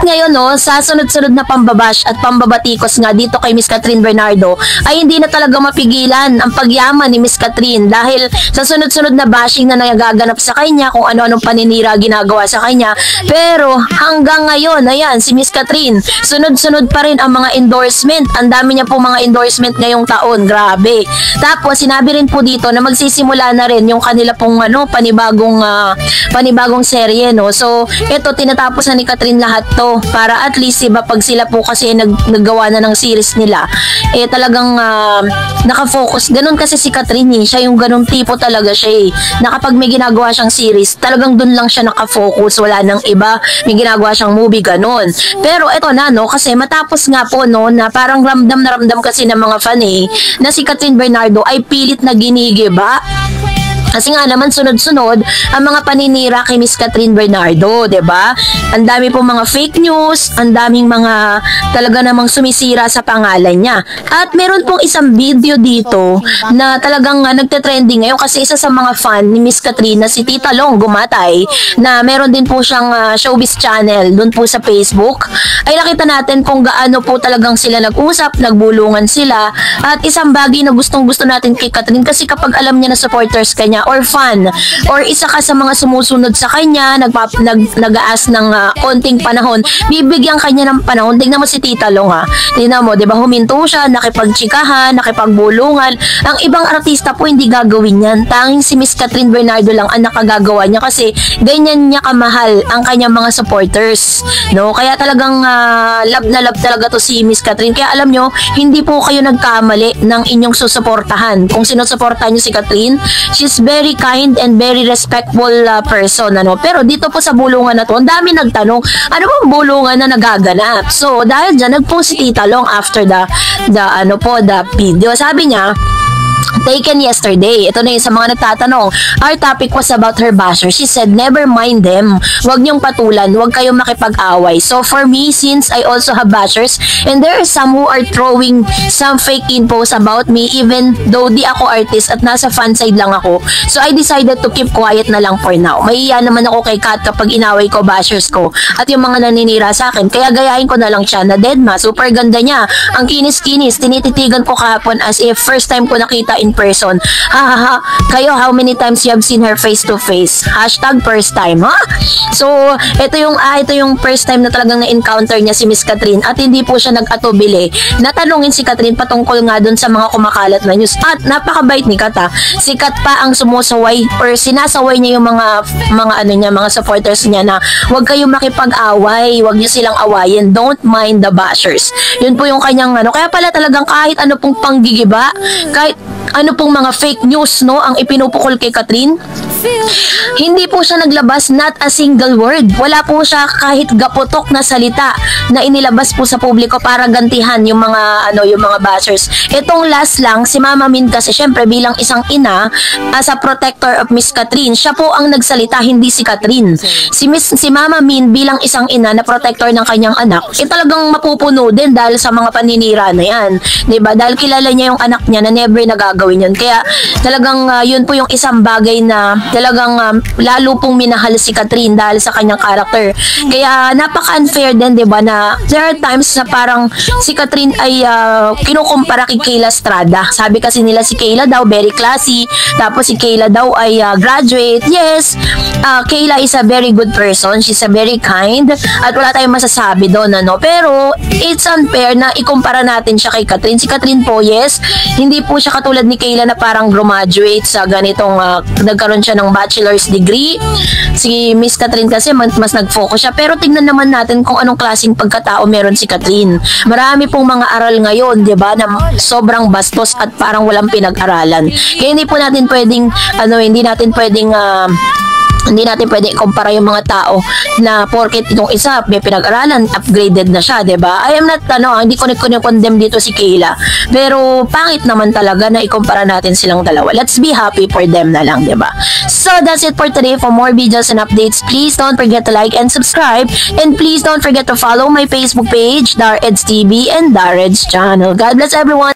ngayon, no, sa sunod-sunod na pambabash at pambabatikos nga dito kay Miss Catherine Bernardo, ay hindi na talaga mapigilan ang pagyaman ni Miss Catherine dahil sa sunod-sunod na bashing na nagaganap sa kanya, kung ano-anong paninira ginagawa sa kanya. Pero hanggang ngayon, ayan, si Miss Catherine, sunod-sunod pa rin ang mga endorsement. Ang dami niya po mga endorsement ngayong taon, grabe. Tapos sinabi rin po dito na magsisimula na rin yung kanila pong panibagong serye, no. So ito, tinatapos na ni Catherine lahat to para at least iba pag sila po kasi naggawa na ng series nila, eh talagang nakafocus. Ganun kasi si Catherine, eh. Siya yung ganung tipo talaga siya, eh, na kapag may ginagawa siyang series, talagang dun lang siya nakafocus, wala nang iba. May ginagawa siyang movie, ganun. Pero ito na, no, kasi matapos nga po, no, na parang ramdam na ramdam kasi ng mga fan, eh, na si Catherine Bernardo ay pilit na ginigiba. Kasi nga naman sunod-sunod ang mga paninira kay Miss Catherine Bernardo, 'di ba? Ang dami pong mga fake news, ang daming mga talaga namang sumisira sa pangalan niya. At meron pong isang video dito na talagang nagte-trending ngayon kasi isa sa mga fan ni Miss Catherine na si Tita Long Gumatay, na meron din po siyang showbiz channel doon po sa Facebook. Ay nakita natin kung gaano po talagang sila nag-usap, nagbulungan sila. At isang bagay na gustong-gusto natin kay Catherine, kasi kapag alam niya na supporters kanya or fan, or isa ka sa mga sumusunod sa kanya, nag-aas ng konting panahon, bibigyan kanya ng panahon. Tingnan mo si Tita Long, ha. Tingnan mo, 'di ba, huminto siya, nakipagtsikahan, nakipagbulungan. Ang ibang artista po hindi gagawin yan. Tanging si Miss Catherine Bernardo lang ang nakagagawa niya kasi ganyan niya kamahal ang kanyang mga supporters, no? Kaya talagang love na love talaga to si Miss Catherine. Kaya alam nyo, hindi po kayo nagkamali ng inyong susuportahan. Kung sinusuportahan nyo si Catherine, she's very kind and very respectful person, ano. Pero dito po sa bulungan na to, ang dami nagtanong, ano bang bulungan na nagaganap? So dahil dyan, nag-post si Tita Long after the video. Sabi niya, taken yesterday. Ito na yung sa mga nagtatanong. Our topic was about her basher. She said, never mind them. Huwag niyong patulan. Huwag kayong makipag-away. So for me, since I also have bashers, and there are some who are throwing some fake infos about me, even though di ako artist at nasa fan side lang ako. So I decided to keep quiet na lang for now. Mahiya naman ako kay Kat kapag inaway ko bashers ko at yung mga naninira sa akin. Kaya gayahin ko na lang siya na deadma. Super ganda niya. Ang kinis-kinis. Tinititigan ko kahapon as if first time ko nakita in person. Ha. Kayo, how many times you have seen her face to face? Hashtag first time, ha? So, ito yung first time na talagang na-encounter niya si Miss Catherine at hindi po siya nag-atubili. Natanungin si Catherine patungkol nga dun sa mga kumakalat na news. At napakabait ni Kat, ha? Si Kat pa ang sumusaway or sinasaway niya yung mga supporters niya na huwag kayong makipag-away, huwag niyo silang awayin. Don't mind the bashers. Yun po yung kanyang Kaya pala talagang kahit ano pong panggigiba, kahit ano pong mga fake news, no, ang ipinupukol kay Catherine, hindi po siya naglabas not a single word. Wala po siya kahit gaputok na salita na inilabas po sa publiko para gantihan yung mga bashers. Itong last lang, si Mama Min kasi syempre bilang isang ina, as a protector of Miss Catherine, siya po ang nagsalita, hindi si Catherine. Si Mama Min bilang isang ina na protector ng kanyang anak, talagang mapupuno din dahil sa mga paninira na yan. Diba? Dahil kilala niya yung anak niya na never nagagawin yun. Kaya talagang yun po yung isang bagay na talagang lalo pong minahal si Catherine dahil sa kanyang character. Kaya napaka-unfair din, 'di ba, na there are times na parang si Catherine ay kinukumpara kay Kayla Estrada. Sabi kasi nila si Kayla daw very classy, tapos si Kayla daw ay graduate. Yes, Kayla is a very good person. She's a very kind at wala tayong masasabi doon, ano. Pero it's unfair na ikumpara natin siya kay Catherine. Si Catherine po, yes, hindi po siya katulad ni Kayla na parang graduate sa ganitong nagkaroon siya ng bachelor's degree. Si Miss Catherine kasi mas nag-focus siya. Pero tingnan naman natin kung anong klaseng pagkatao meron si Catherine. Marami pong mga aral ngayon, 'di ba, na sobrang bastos at parang walang pinag-aralan. Kaya hindi natin pwedeng ikumpara yung mga tao na porket itong isa may pinag-aralan, upgraded na siya, 'di ba? I am not hindi ko condemn dito si Kayla. Pero pangit naman talaga na ikumpara natin silang dalawa. Let's be happy for them na lang, 'di ba? So that's it for today. For more videos and updates, please don't forget to like and subscribe, and please don't forget to follow my Facebook page, Dar Eds TV and Dar Eds channel. God bless everyone.